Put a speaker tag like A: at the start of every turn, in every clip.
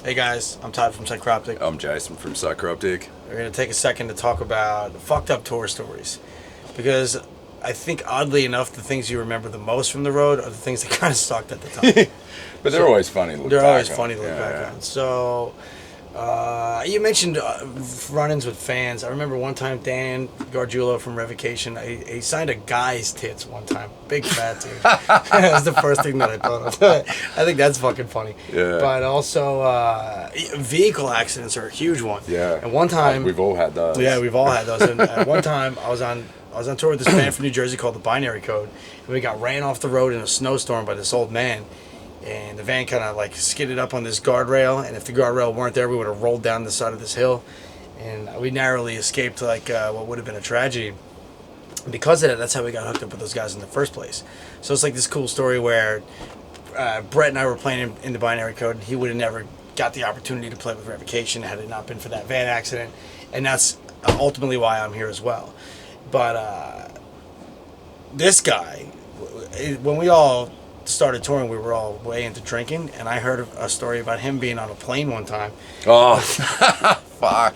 A: Hey guys, I'm Todd from Psycroptic.
B: I'm Jason from Psycroptic.
A: We're going to take a second to talk about fucked up tour stories. Because I think, oddly enough, the things you remember the most from the road are the things that kind of sucked at the time.
B: But they're always funny to look back on.
A: They're always funny to look back on. So, you mentioned run-ins with fans. I remember one time Dan Gargiulo from Revocation, he signed a guy's tits one time. Big fat dude. That was the first thing that I thought of. I think that's fucking funny.
B: Yeah.
A: But also, vehicle accidents are a huge one.
B: Yeah.
A: And one time...
B: We've all had those.
A: Yeah, we've all had those. And at one time, I was on tour with this band from New Jersey called the Binary Code. And we got ran off the road in a snowstorm by this old man. And the van kind of like skidded up on this guardrail, and if the guardrail weren't there, we would have rolled down the side of this hill, and we narrowly escaped like what would have been a tragedy. And because of that, that's how we got hooked up with those guys in the first place. So it's like this cool story where Brett and I were playing in the Binary Code, and he would have never got the opportunity to play with Revocation had it not been for that van accident, and that's ultimately why I'm here as well. But this guy, when we all started touring, we were all way into drinking, and I heard a story about him being on a plane one time.
B: Oh, fuck.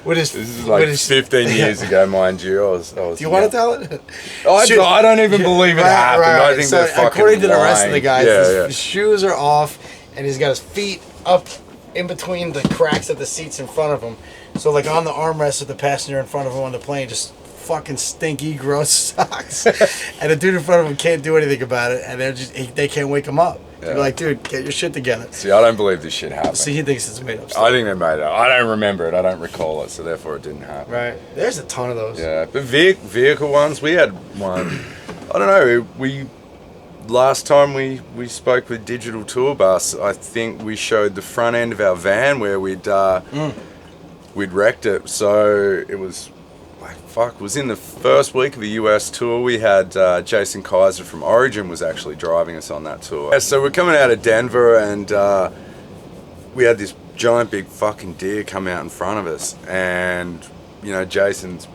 B: This is like 15 years ago, mind you. Do
A: you want to tell it?
B: I don't even believe it happened.
A: Right.
B: I think
A: so
B: they're fucking
A: according to the
B: lying.
A: rest of the guys,
B: his
A: his shoes are off, and he's got his feet up in between the cracks of the seats in front of him. So like on the armrest of the passenger in front of him on the plane, just fucking stinky, gross socks. And the dude in front of him can't do anything about it, and they can't wake him up. They're like, dude, get your shit together.
B: See, I don't believe this shit happened.
A: See, he thinks it's made up stuff.
B: I think they made it up. I don't remember it. I don't recall it, so therefore it didn't happen.
A: Right. There's a ton of those.
B: Yeah, but vehicle ones, we had one. I don't know. Last time we spoke with Digital Tour Bus, I think we showed the front end of our van where we'd wrecked it. So it was. It was in the first week of the US tour. We had Jason Kaiser from Origin was actually driving us on that tour. Yeah, so we're coming out of Denver, and we had this giant big fucking deer come out in front of us, and you know, Jason's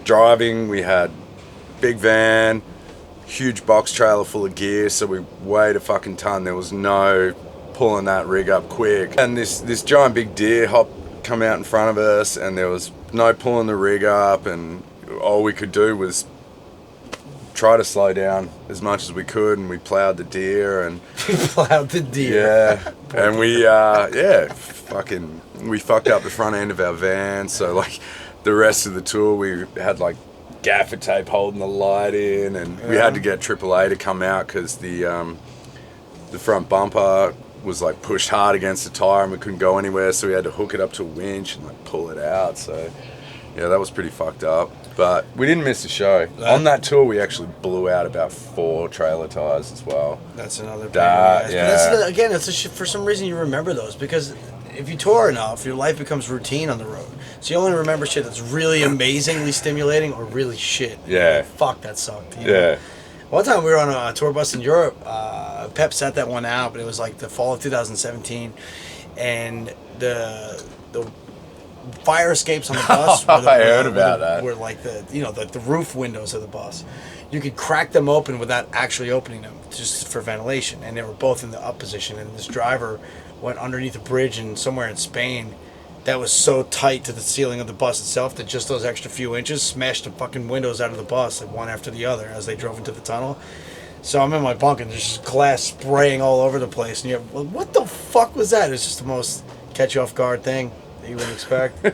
B: driving. We had big van, huge box trailer full of gear, so we weighed a fucking ton. There was no pulling that rig up quick, and this giant big deer come out in front of us, and there was no pulling the rig up, and all we could do was try to slow down as much as we could, and we plowed the deer. And
A: plowed the deer.
B: Yeah. And we we fucked up the front end of our van, so like the rest of the tour we had like gaffer tape holding the light in, and we had to get AAA to come out because the front bumper was like pushed hard against the tire, and we couldn't go anywhere, so we had to hook it up to a winch and like pull it out. So yeah, that was pretty fucked up, but we didn't miss the show. On that tour we actually blew out about 4 trailer tires as well. That's another pain.
A: That's for some reason you remember those, because if you tour enough, your life becomes routine on the road, so you only remember shit that's really amazingly stimulating or really shit.
B: Yeah.
A: Fuck, that sucked.
B: Yeah.
A: One time we were on a tour bus in Europe. Pep set that one out, but it was like the fall of 2017, and the fire escapes on the bus.
B: I heard about that.
A: Were like the roof windows of the bus. You could crack them open without actually opening them, just for ventilation, and they were both in the up position. And this driver went underneath a bridge somewhere in Spain that was so tight to the ceiling of the bus itself that just those extra few inches smashed the fucking windows out of the bus, like one after the other, as they drove into the tunnel. So I'm in my bunk, and there's just glass spraying all over the place, and you're like, what the fuck was that? It's just the most catch you off guard thing that you wouldn't expect.